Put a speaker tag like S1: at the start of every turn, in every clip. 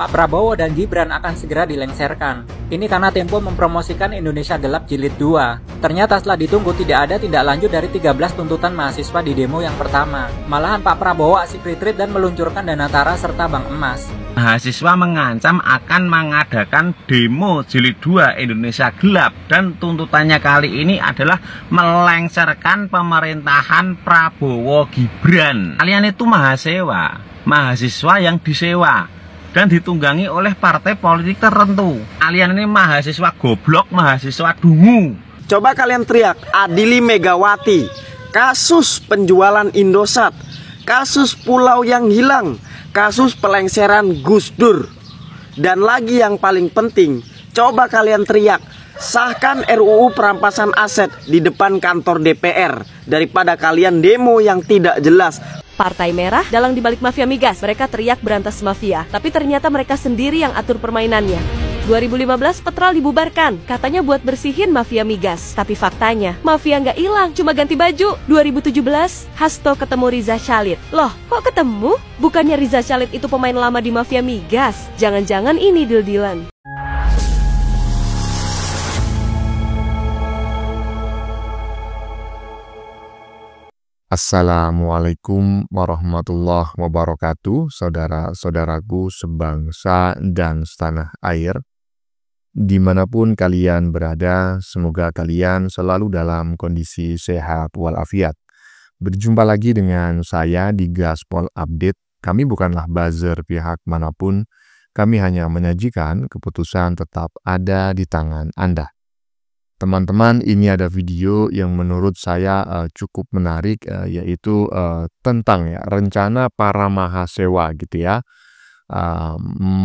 S1: Pak Prabowo dan Gibran akan segera dilengsarkan. Ini karena Tempo mempromosikan Indonesia Gelap Jilid 2. Ternyata setelah ditunggu tidak ada tindak lanjut dari 13 tuntutan mahasiswa di demo yang pertama. Malahan Pak Prabowo asik retreat dan meluncurkan Dana Tara serta Bank Emas.
S2: Mahasiswa mengancam akan mengadakan demo jilid 2 Indonesia Gelap dan tuntutannya kali ini adalah melengsarkan pemerintahan Prabowo Gibran. Kalian itu mahasiswa yang disewa dan ditunggangi oleh partai politik tertentu. Kalian ini mahasiswa goblok, mahasiswa dungu.
S3: Coba kalian teriak, adili Megawati, kasus penjualan Indosat, kasus pulau yang hilang, kasus pelengseran Gus Dur. Dan lagi yang paling penting, coba kalian teriak, sahkan RUU perampasan aset di depan kantor DPR daripada kalian demo yang tidak jelas.
S4: Partai Merah dalang dibalik mafia migas. Mereka teriak berantas mafia, tapi ternyata mereka sendiri yang atur permainannya. 2015 Petrol dibubarkan, katanya buat bersihin mafia migas. Tapi faktanya, mafia nggak hilang, cuma ganti baju. 2017 Hasto ketemu Riza Syahlit. Loh, kok ketemu? Bukannya Riza Syahlit itu pemain lama di mafia migas? Jangan-jangan ini deal-dealan.
S5: Assalamualaikum warahmatullahi wabarakatuh, saudara-saudaraku sebangsa dan setanah air. Dimanapun kalian berada, semoga kalian selalu dalam kondisi sehat walafiat. Berjumpa lagi dengan saya di Gaspol Update. Kami bukanlah buzzer pihak manapun, kami hanya menyajikan keputusan tetap ada di tangan Anda. Teman-teman, ini ada video yang menurut saya cukup menarik, yaitu tentang rencana para mahasiswa gitu ya,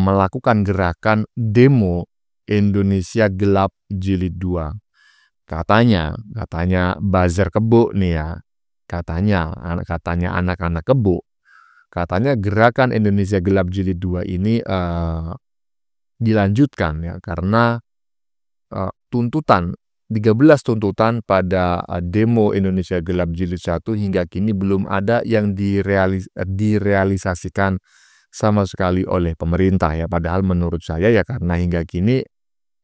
S5: melakukan gerakan demo Indonesia Gelap Jilid 2. Katanya buzzer kebo nih ya, katanya anak-anak kebo, katanya gerakan Indonesia Gelap Jilid 2 ini dilanjutkan ya karena tuntutan 13 tuntutan pada demo Indonesia Gelap Jilid 1 hingga kini belum ada yang direalisasikan sama sekali oleh pemerintah ya. Padahal menurut saya ya karena hingga kini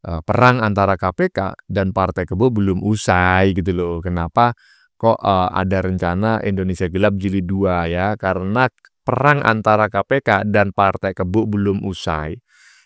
S5: perang antara KPK dan Partai Kebo belum usai gitu loh. Kenapa kok ada rencana Indonesia Gelap Jilid 2 ya? Karena perang antara KPK dan Partai Kebo belum usai.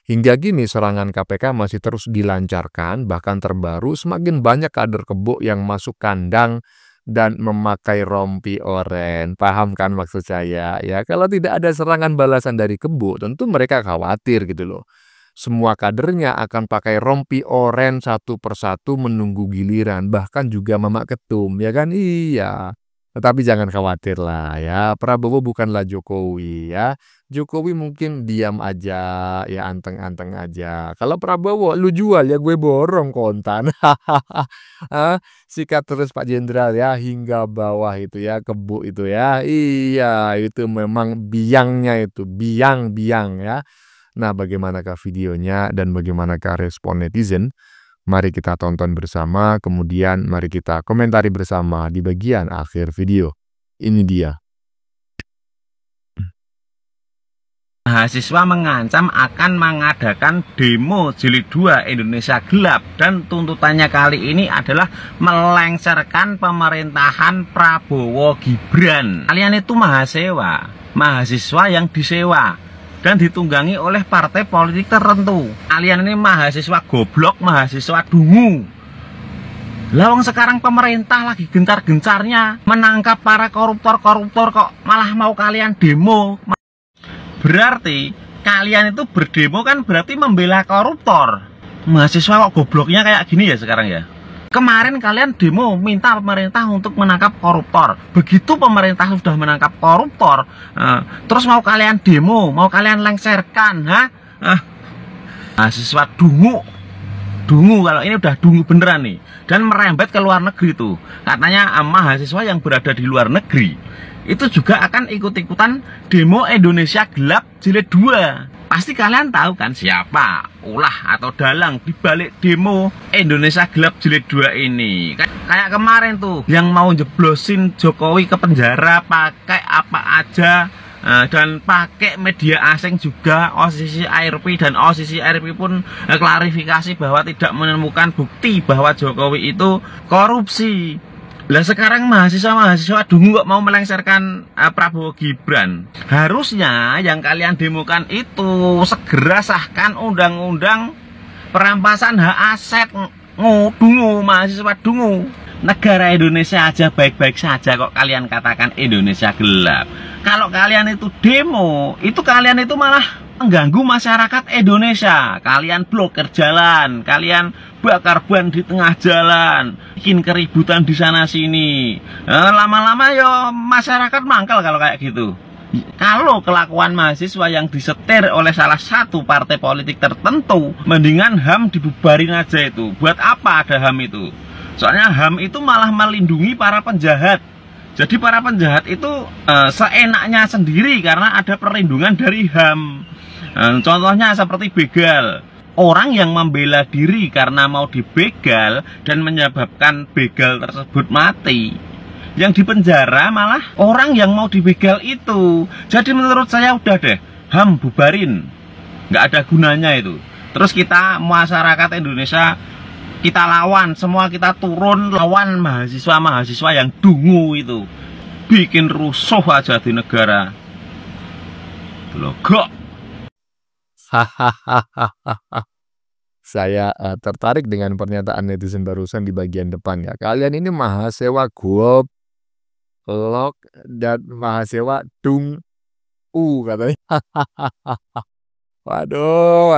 S5: Hingga kini serangan KPK masih terus dilancarkan, bahkan terbaru semakin banyak kader Kebo yang masuk kandang dan memakai rompi oren. Paham kan maksud saya? Ya, kalau tidak ada serangan balasan dari Kebo, tentu mereka khawatir gitu loh. Semua kadernya akan pakai rompi oren satu persatu menunggu giliran, bahkan juga Mamak Ketum, ya kan? Iya. Tetapi jangan khawatir lah ya, Prabowo bukanlah Jokowi ya. Jokowi mungkin diam aja, ya anteng-anteng aja. Kalau Prabowo, lu jual ya gue borong kontan. Sikat terus Pak Jenderal ya, hingga bawah itu ya, Kebo itu ya. Iya, itu memang biangnya itu, biang ya. Nah, bagaimanakah videonya dan bagaimanakah respon netizen? Mari kita tonton bersama, kemudian mari kita komentari bersama di bagian akhir video. Ini dia.
S2: Mahasiswa mengancam akan mengadakan demo jilid 2 Indonesia Gelap dan tuntutannya kali ini adalah melengsarkan pemerintahan Prabowo Gibran. Kalian itu mahasiswa yang disewa dan ditunggangi oleh partai politik tertentu. Kalian ini mahasiswa goblok, mahasiswa dungu. Lawang sekarang pemerintah lagi gencar-gencarnya menangkap para koruptor kok malah mau kalian demo. Berarti kalian itu berdemo kan berarti membela koruptor. Mahasiswa kok gobloknya kayak gini ya sekarang ya. Kemarin kalian demo minta pemerintah untuk menangkap koruptor. Begitu pemerintah sudah menangkap koruptor, terus mau kalian demo, mau kalian lengserkan, mahasiswa dungu kalau ini udah dungu beneran nih. Dan merembet ke luar negeri tuh. Katanya mahasiswa yang berada di luar negeri itu juga akan ikut-ikutan demo Indonesia Gelap Jilid 2. Pasti kalian tahu kan siapa ulah atau dalang di balik demo Indonesia Gelap Jilid 2 ini. Kayak kemarin tuh yang mau jeblosin Jokowi ke penjara pakai apa aja, dan pakai media asing juga. OSIS ARP dan OSIS ARP pun klarifikasi bahwa tidak menemukan bukti bahwa Jokowi itu korupsi. Lah sekarang mahasiswa dungu kok mau melengsarkan Prabowo Gibran. Harusnya yang kalian demokan itu segera sahkan undang-undang perampasan hak aset. Dungu, mahasiswa dungu. Negara Indonesia aja baik-baik saja kok kalian katakan Indonesia gelap. Kalau kalian itu demo, itu kalian itu malah mengganggu masyarakat Indonesia. Kalian blokir jalan, kalian bakar ban di tengah jalan, bikin keributan di sana sini. Lama-lama ya masyarakat mangkal kalau kayak gitu. Kalau kelakuan mahasiswa yang disetir oleh salah satu partai politik tertentu, mendingan HAM dibubarin aja itu. Buat apa ada HAM itu? Soalnya HAM itu malah melindungi para penjahat. Jadi para penjahat itu seenaknya sendiri karena ada perlindungan dari HAM. Contohnya seperti begal. Orang yang membela diri karena mau dibegal dan menyebabkan begal tersebut mati, yang dipenjara malah orang yang mau dibegal itu. Jadi menurut saya udah deh, HAM bubarin, nggak ada gunanya itu. Terus kita masyarakat Indonesia kita lawan, semua kita turun lawan mahasiswa-mahasiswa yang dungu itu, bikin rusuh aja di negara. Loh, kok
S5: Saya tertarik dengan pernyataan netizen barusan di bagian depan ya. Kalian ini mahasiswa goblok dan mahasiswa katanya. Waduh.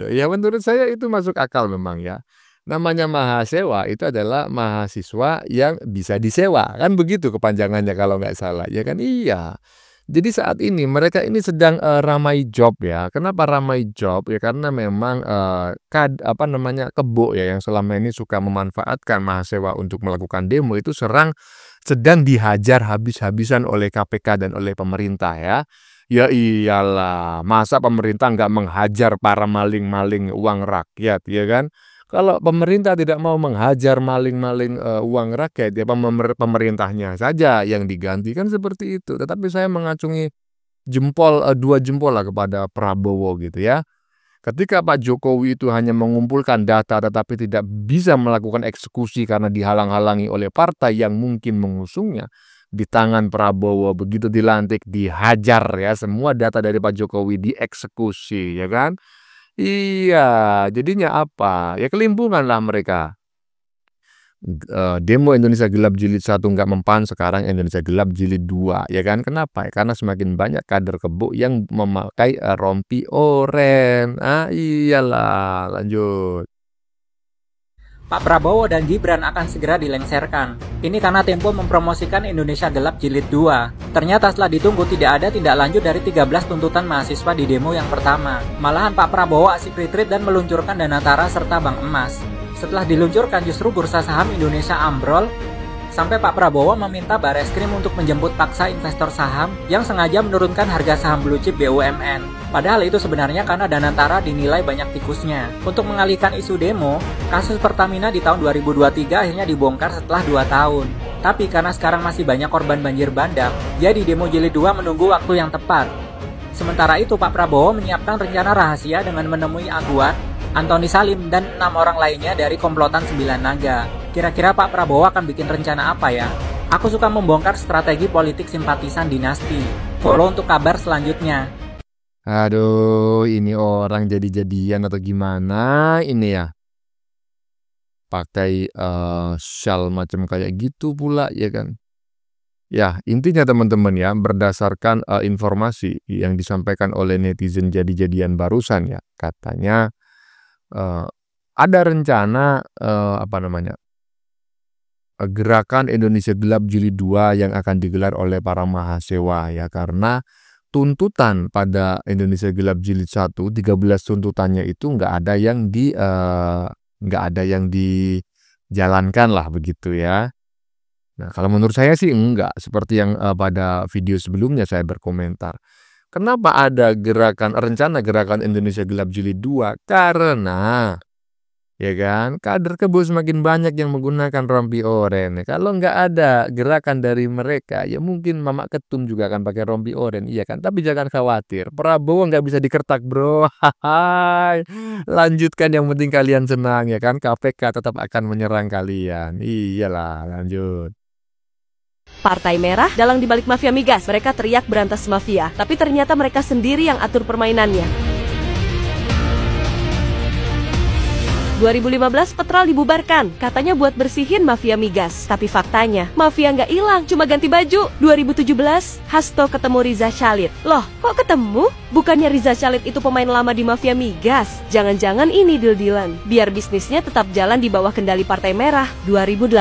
S5: Ya menurut saya itu masuk akal memang ya. Namanya mahasiswa itu adalah mahasiswa yang bisa disewa. Kan begitu kepanjangannya kalau nggak salah. Ya kan iya. Jadi saat ini mereka ini sedang ramai job ya. Kenapa ramai job? Ya karena memang kebo ya yang selama ini suka memanfaatkan mahasiswa untuk melakukan demo itu sedang dihajar habis-habisan oleh KPK dan oleh pemerintah ya. Ya iyalah, masa pemerintah nggak menghajar para maling-maling uang rakyat ya kan? Kalau pemerintah tidak mau menghajar maling-maling uang rakyat, ya pemerintahnya saja yang diganti kan seperti itu. Tetapi saya mengacungi dua jempol lah kepada Prabowo gitu ya. Ketika Pak Jokowi itu hanya mengumpulkan data tetapi tidak bisa melakukan eksekusi karena dihalang-halangi oleh partai yang mungkin mengusungnya, di tangan Prabowo begitu dilantik dihajar ya, semua data dari Pak Jokowi dieksekusi ya kan. Iya, jadinya apa? Ya kelimpungan lah mereka. Demo Indonesia Gelap Jilid 1 nggak mempan, sekarang Indonesia Gelap Jilid 2 ya kan. Kenapa? Karena semakin banyak kader kebo yang memakai rompi oren. Iyalah, lanjut.
S1: Pak Prabowo dan Gibran akan segera dilengsarkan. Ini karena Tempo mempromosikan Indonesia Gelap Jilid 2. Ternyata setelah ditunggu tidak ada tindak lanjut dari 13 tuntutan mahasiswa di demo yang pertama. Malahan Pak Prabowo asik retreat dan meluncurkan Danantara serta Bank Emas. Setelah diluncurkan justru bursa saham Indonesia ambrol, sampai Pak Prabowo meminta Bareskrim untuk menjemput paksa investor saham yang sengaja menurunkan harga saham blue chip BUMN. Padahal itu sebenarnya karena Danantara dinilai banyak tikusnya. Untuk mengalihkan isu demo, kasus Pertamina di tahun 2023 akhirnya dibongkar setelah 2 tahun. Tapi karena sekarang masih banyak korban banjir bandang, jadi demo jilid 2 menunggu waktu yang tepat. Sementara itu Pak Prabowo menyiapkan rencana rahasia dengan menemui Aguan, Antoni Salim, dan 6 orang lainnya dari komplotan 9 naga. Kira-kira Pak Prabowo akan bikin rencana apa ya? Aku suka membongkar strategi politik simpatisan dinasti. Follow untuk kabar selanjutnya.
S5: Aduh, ini orang jadi-jadian atau gimana ini ya? Pakai shawl macam kayak gitu pula ya kan? Ya, intinya teman-teman ya, berdasarkan informasi yang disampaikan oleh netizen jadi-jadian barusan ya, katanya ada rencana gerakan Indonesia Gelap Jilid 2 yang akan digelar oleh para mahasiswa ya, karena tuntutan pada Indonesia Gelap Jilid 1, 13 tuntutannya itu nggak ada yang dijalankan lah begitu ya. Nah, kalau menurut saya sih enggak, seperti yang pada video sebelumnya saya berkomentar. Kenapa ada rencana gerakan Indonesia Gelap Jilid 2? Karena ya kan? Kader Kebo semakin banyak yang menggunakan rompi oranye. Kalau nggak ada gerakan dari mereka, ya mungkin Mamak Ketum juga akan pakai rompi oranye, iya kan? Tapi jangan khawatir, Prabowo nggak bisa dikertak, bro. Hai, lanjutkan, yang penting kalian senang, ya kan? KPK tetap akan menyerang kalian. Iyalah, lanjut.
S4: Partai Merah dalang dibalik mafia migas. Mereka teriak berantas mafia, tapi ternyata mereka sendiri yang atur permainannya. 2015 Petrol dibubarkan, katanya buat bersihin mafia migas. Tapi faktanya, mafia nggak hilang, cuma ganti baju. 2017, Hasto ketemu Riza Syalid. Loh, kok ketemu? Bukannya Riza Syalid itu pemain lama di mafia migas? Jangan-jangan ini deal-dealan, biar bisnisnya tetap jalan di bawah kendali Partai Merah. 2018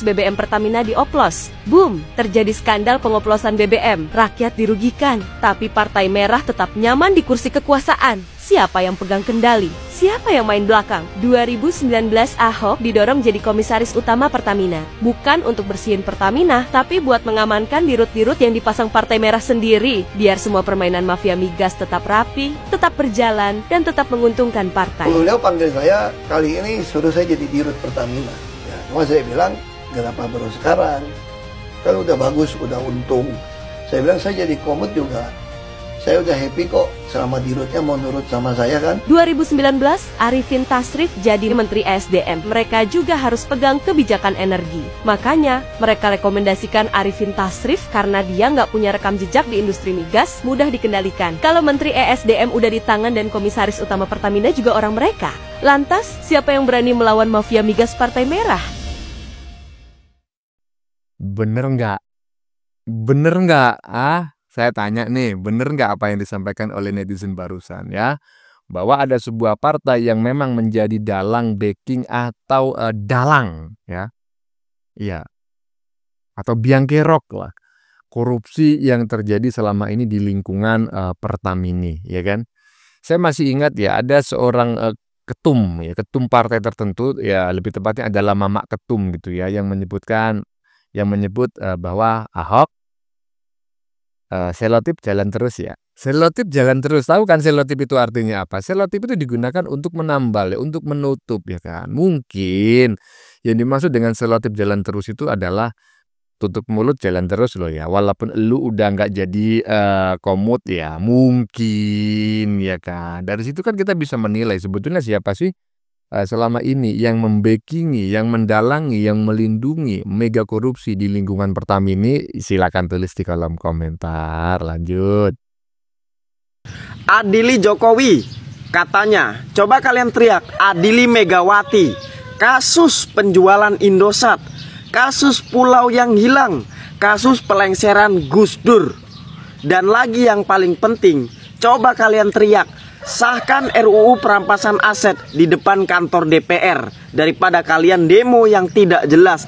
S4: BBM Pertamina dioplos. Boom, terjadi skandal pengoplosan BBM. Rakyat dirugikan, tapi Partai Merah tetap nyaman di kursi kekuasaan. Siapa yang pegang kendali? Siapa yang main belakang? 2019 Ahok didorong jadi komisaris utama Pertamina. Bukan untuk bersihin Pertamina, tapi buat mengamankan dirut-dirut yang dipasang Partai Merah sendiri. Biar semua permainan mafia migas tetap rapi, tetap berjalan, dan tetap menguntungkan partai.
S6: Beliau panggil saya, kali ini suruh saya jadi dirut Pertamina. Ya, cuma saya bilang, kenapa baru sekarang? Kan udah bagus, udah untung. Saya bilang, saya jadi komut juga. Saya udah happy kok, selama dirutnya mau nurut sama saya kan.
S4: 2019, Arifin Tasrif jadi Menteri ESDM. Mereka juga harus pegang kebijakan energi. Makanya, mereka rekomendasikan Arifin Tasrif karena dia nggak punya rekam jejak di industri migas, mudah dikendalikan. Kalau Menteri ESDM udah di tangan dan komisaris utama Pertamina juga orang mereka. Lantas, siapa yang berani melawan mafia migas Partai Merah?
S5: Bener nggak? Bener nggak? Saya tanya nih, bener nggak apa yang disampaikan oleh netizen barusan ya? Bahwa ada sebuah partai yang memang menjadi dalang backing atau dalang ya, iya, atau biang kerok lah korupsi yang terjadi selama ini di lingkungan Pertamini, ya kan? Saya masih ingat ya, ada seorang ketum ya, ketum partai tertentu ya, lebih tepatnya adalah Mamak Ketum gitu ya, yang menyebut bahwa Ahok selotip jalan terus ya. Selotip jalan terus. Tahu kan selotip itu artinya apa? Selotip itu digunakan untuk menambal ya, untuk menutup ya kan. Mungkin yang dimaksud dengan selotip jalan terus itu adalah tutup mulut jalan terus loh ya. Walaupun lu udah nggak jadi komut ya, mungkin ya kan. Dari situ kan kita bisa menilai sebetulnya siapa sih selama ini yang membackingi, yang mendalangi, yang melindungi mega korupsi di lingkungan Pertamini. Silakan tulis di kolom komentar. Lanjut.
S3: Adili Jokowi, katanya, coba kalian teriak adili Megawati, kasus penjualan Indosat, kasus pulau yang hilang, kasus pelengseran Gus Dur. Dan lagi yang paling penting, coba kalian teriak sahkan RUU perampasan aset di depan kantor DPR daripada kalian demo yang tidak jelas.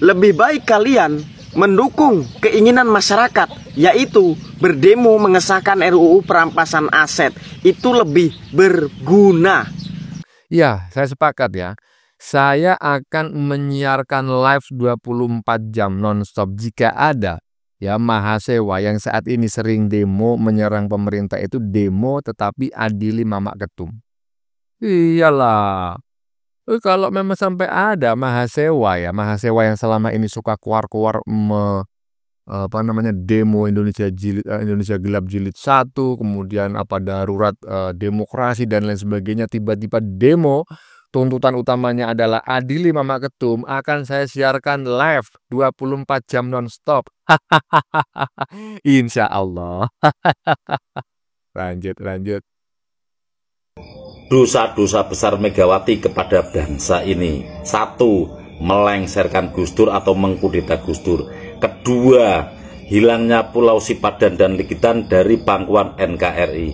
S3: Lebih baik kalian mendukung keinginan masyarakat, yaitu berdemo mengesahkan RUU perampasan aset. Itu lebih berguna.
S5: Ya, saya sepakat ya. Saya akan menyiarkan live 24 jam nonstop jika ada ya mahasiswa yang saat ini sering demo menyerang pemerintah itu demo tetapi adili Mamak Ketum. Iyalah. Kalau memang sampai ada mahasiswa yang selama ini suka keluar-keluar demo Indonesia Gelap Jilid 1, kemudian darurat demokrasi dan lain sebagainya, tiba-tiba demo tuntutan utamanya adalah adili Mamak Ketum, akan saya siarkan live 24 jam nonstop. Insya Allah. Lanjut.
S7: Dosa-dosa besar Megawati kepada bangsa ini. 1. Melengsarkan Gus Dur atau mengkudeta Gus Dur. 2. Hilangnya Pulau Sipadan dan Likitan dari pangkuan NKRI.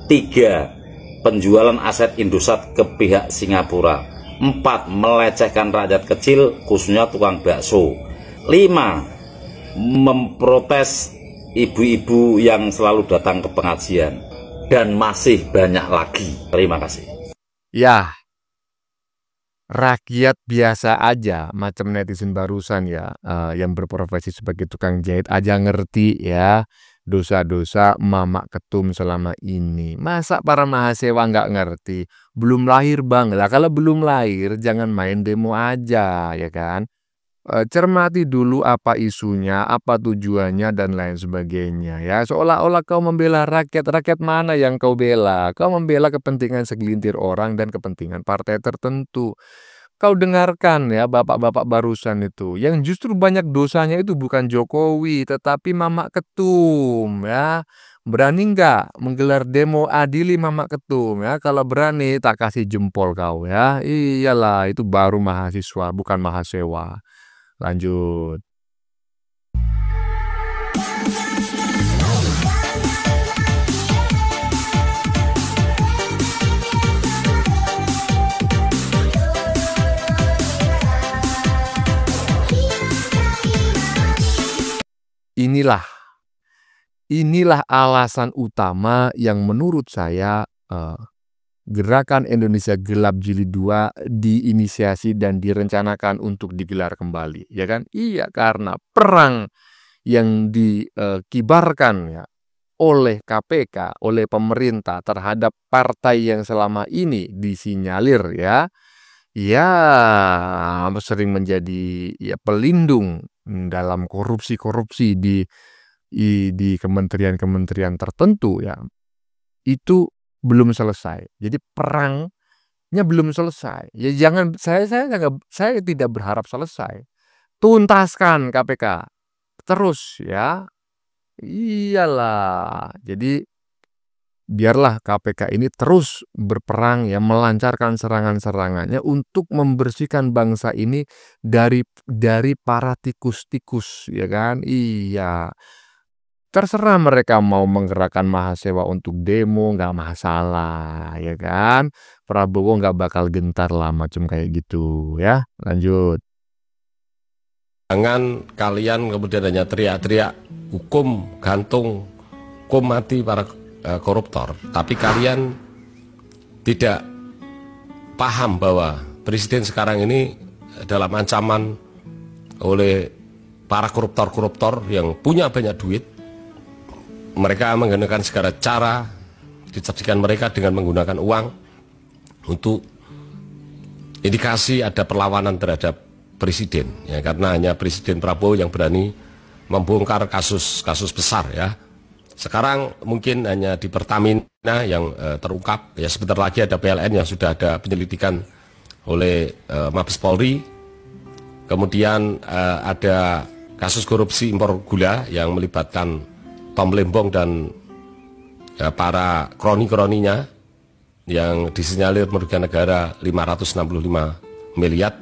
S7: 3. Penjualan aset Indosat ke pihak Singapura. 4. Melecehkan rakyat kecil, khususnya tukang bakso. 5. Memprotes ibu-ibu yang selalu datang ke pengajian. Dan masih banyak lagi. Terima kasih.
S5: Ya, rakyat biasa aja macam netizen barusan ya, yang berprofesi sebagai tukang jahit aja ngerti ya dosa-dosa Mamak Ketum selama ini. Masa para mahasiswa nggak ngerti? Belum lahir Bang. Lah kalau belum lahir jangan main demo aja, ya kan? Cermati dulu apa isunya, apa tujuannya, dan lain sebagainya ya. Seolah-olah kau membela rakyat. Rakyat mana yang kau bela? Kau membela kepentingan segelintir orang dan kepentingan partai tertentu. Kau dengarkan ya bapak-bapak barusan itu. Yang justru banyak dosanya itu bukan Jokowi, tetapi Mamak Ketum ya. Berani nggak menggelar demo adili Mamak Ketum ya? Kalau berani tak kasih jempol kau ya. Iyalah, itu baru mahasiswa, bukan mahasiswa. Lanjut. Inilah alasan utama yang menurut saya Gerakan Indonesia Gelap Jilid 2 diinisiasi dan direncanakan untuk digelar kembali, ya kan? Iya, karena perang yang dikibarkan ya oleh KPK, oleh pemerintah terhadap partai yang selama ini disinyalir ya sering menjadi pelindung dalam korupsi-korupsi di kementerian-kementerian tertentu ya. Itu belum selesai. Jadi perangnya belum selesai. Ya jangan saya tidak berharap selesai. Tuntaskan KPK. Terus ya. Iyalah. Jadi biarlah KPK ini terus berperang ya, melancarkan serangan-serangannya untuk membersihkan bangsa ini dari para tikus-tikus, ya kan? Iya. Terserah mereka mau menggerakkan mahasiswa untuk demo, nggak masalah, ya kan? Prabowo nggak bakal gentar lah macam kayak gitu, ya. Lanjut.
S8: Jangan kalian kemudian hanya teriak-teriak hukum gantung, hukum mati para koruptor, tapi kalian tidak paham bahwa presiden sekarang ini dalam ancaman oleh para koruptor-koruptor yang punya banyak duit. Mereka menggunakan segala cara, dicerdikan mereka dengan menggunakan uang untuk indikasi ada perlawanan terhadap presiden, ya, karena hanya Presiden Prabowo yang berani membongkar kasus-kasus besar ya. Sekarang mungkin hanya di Pertamina yang terungkap, ya sebentar lagi ada PLN yang sudah ada penyelidikan oleh Mabes Polri. Kemudian ada kasus korupsi impor gula yang melibatkan Tom Lembong dan para kroni-kroninya yang disinyalir merugikan negara 565 miliar.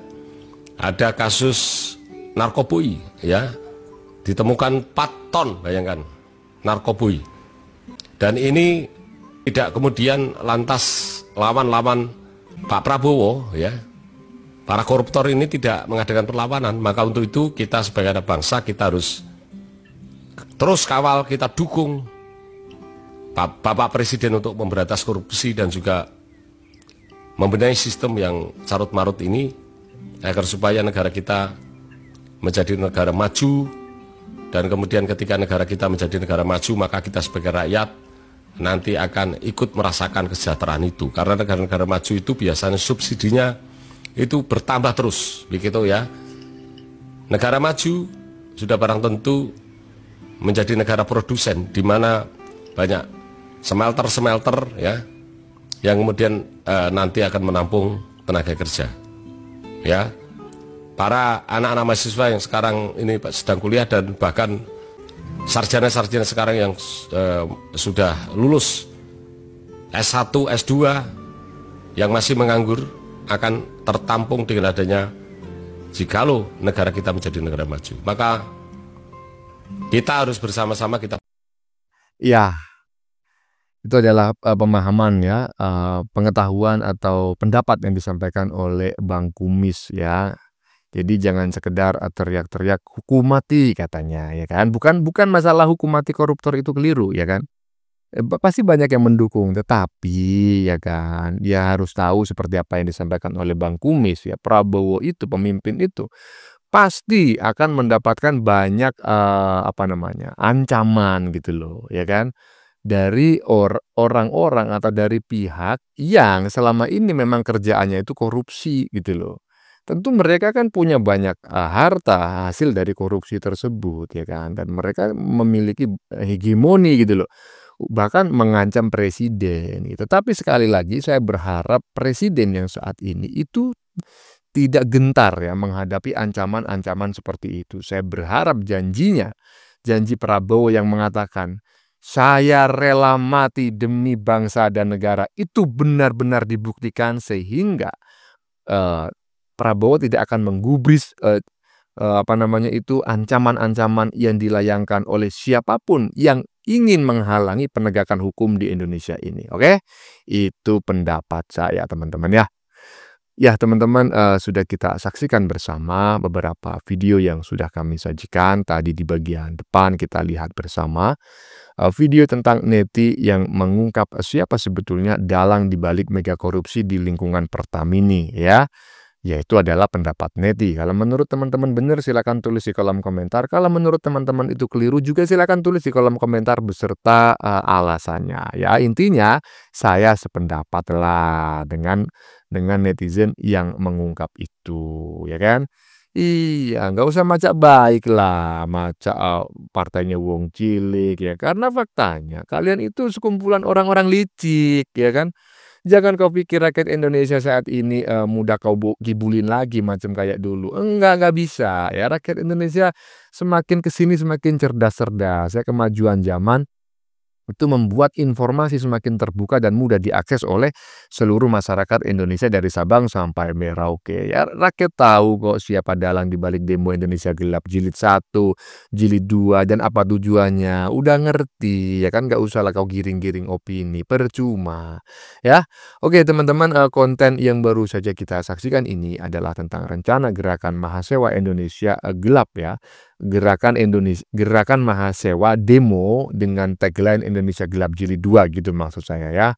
S8: Ada kasus narkobui ya, ditemukan 4 ton, bayangkan, narkobui. Dan ini tidak kemudian lantas lawan-lawan Pak Prabowo ya. Para koruptor ini tidak mengadakan perlawanan, maka untuk itu kita sebagai anak bangsa kita harus terus kawal, kita dukung Bapak Presiden untuk memberantas korupsi dan juga membenahi sistem yang carut-marut ini agar supaya negara kita menjadi negara maju. Dan kemudian ketika negara kita menjadi negara maju, maka kita sebagai rakyat nanti akan ikut merasakan kesejahteraan itu. Karena negara-negara maju itu biasanya subsidinya itu bertambah terus, begitu ya. Negara maju sudah barang tentu menjadi negara produsen, di mana banyak smelter-smelter ya, yang kemudian nanti akan menampung tenaga kerja. Ya, para anak-anak mahasiswa yang sekarang ini sedang kuliah dan bahkan sarjana-sarjana sekarang yang sudah lulus S1, S2 yang masih menganggur akan tertampung dengan adanya jikalau negara kita menjadi negara maju. Maka kita harus bersama-sama kita.
S5: Ya, itu adalah pemahaman ya, pengetahuan atau pendapat yang disampaikan oleh Bang Kumis ya. Jadi jangan sekedar teriak-teriak hukum mati katanya ya kan. Bukan masalah hukum mati koruptor itu keliru ya kan. Pasti banyak yang mendukung, tetapi ya kan, dia harus tahu seperti apa yang disampaikan oleh Bang Kumis ya. Prabowo itu, pemimpin itu pasti akan mendapatkan banyak ancaman gitu loh, ya kan? Dari orang-orang atau dari pihak yang selama ini memang kerjaannya itu korupsi gitu loh. Tentu mereka kan punya banyak harta hasil dari korupsi tersebut, ya kan, dan mereka memiliki hegemoni gitu loh, bahkan mengancam presiden gitu. Tapi sekali lagi saya berharap presiden yang saat ini itu tidak gentar ya menghadapi ancaman-ancaman seperti itu. Saya berharap janji Prabowo yang mengatakan, "Saya rela mati demi bangsa dan negara," itu benar-benar dibuktikan sehingga eh, Prabowo tidak akan menggubris ancaman-ancaman yang dilayangkan oleh siapapun yang ingin menghalangi penegakan hukum di Indonesia ini. Oke? Itu pendapat saya, teman-teman ya. Ya, teman-teman, sudah kita saksikan bersama beberapa video yang sudah kami sajikan. Tadi di bagian depan kita lihat bersama video tentang Neti yang mengungkap siapa sebetulnya dalang dibalik mega korupsi di lingkungan Pertamini ya. Yaitu adalah pendapat Neti. Kalau menurut teman-teman benar silakan tulis di kolom komentar. Kalau menurut teman-teman itu keliru juga silakan tulis di kolom komentar beserta alasannya. Ya, intinya saya sependapat lah dengan netizen yang mengungkap itu, ya kan? Iya, nggak usah macak baik lah, macak partainya wong cilik ya. Karena faktanya kalian itu sekumpulan orang-orang licik, ya kan? Jangan kau pikir rakyat Indonesia saat ini mudah kau kibulin lagi macam kayak dulu. Enggak bisa ya. Rakyat Indonesia semakin kesini semakin cerdas-cerdas ya. Kemajuan zaman itu membuat informasi semakin terbuka dan mudah diakses oleh seluruh masyarakat Indonesia dari Sabang sampai Merauke. Ya, rakyat tahu kok siapa dalang di balik demo Indonesia Gelap jilid 1, jilid 2 dan apa tujuannya. Udah ngerti ya kan, nggak usah lah kau giring-giring opini, percuma. Ya. Oke, teman-teman, konten yang baru saja kita saksikan ini adalah tentang rencana gerakan mahasiswa Indonesia Gelap ya. Gerakan mahasiswa demo dengan tagline Indonesia Gelap jilid 2 gitu maksud saya ya.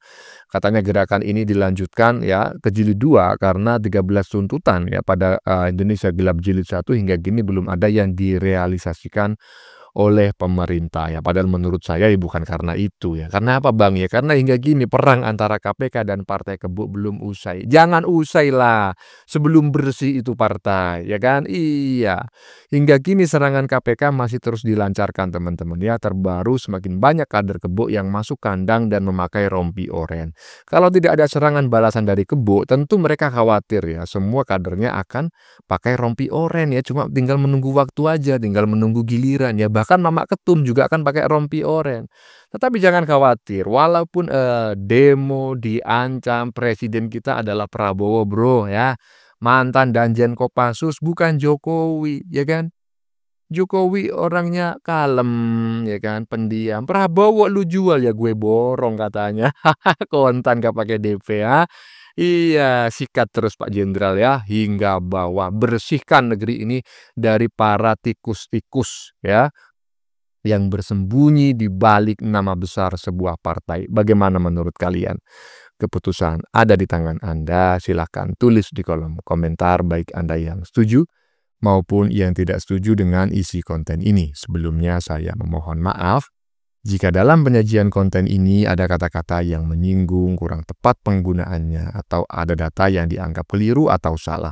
S5: Katanya gerakan ini dilanjutkan ya ke jilid 2 karena 13 tuntutan ya pada Indonesia Gelap jilid 1 hingga kini belum ada yang direalisasikan oleh pemerintah ya. Padahal menurut saya ya bukan karena itu ya. Karena apa Bang ya? Karena hingga gini perang antara KPK dan Partai Kebo belum usai. Jangan usai lah sebelum bersih itu partai ya kan? Iya. Hingga kini serangan KPK masih terus dilancarkan teman-teman ya. Terbaru semakin banyak kader Kebo yang masuk kandang dan memakai rompi oren. Kalau tidak ada serangan balasan dari Kebo, tentu mereka khawatir ya semua kadernya akan pakai rompi oren ya. Cuma tinggal menunggu waktu aja, tinggal menunggu giliran ya. Bahkan Mama Ketum juga akan pakai rompi oren. Tetapi jangan khawatir, walaupun demo diancam, presiden kita adalah Prabowo bro ya. Mantan Danjen Kopassus bukan Jokowi ya kan. Jokowi orangnya kalem ya kan, pendiam. Prabowo lu jual ya gue borong katanya. Kontan gak pakai DP ya. Iya, sikat terus Pak Jenderal ya hingga bawah, bersihkan negeri ini dari para tikus-tikus ya yang bersembunyi di balik nama besar sebuah partai. Bagaimana menurut kalian? Keputusan ada di tangan Anda. Silakan tulis di kolom komentar baik Anda yang setuju maupun yang tidak setuju dengan isi konten ini. Sebelumnya saya memohon maaf jika dalam penyajian konten ini ada kata-kata yang menyinggung, kurang tepat penggunaannya, atau ada data yang dianggap keliru atau salah.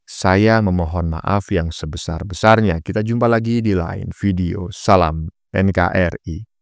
S5: Saya memohon maaf yang sebesar-besarnya. Kita jumpa lagi di lain video. Salam NKRI.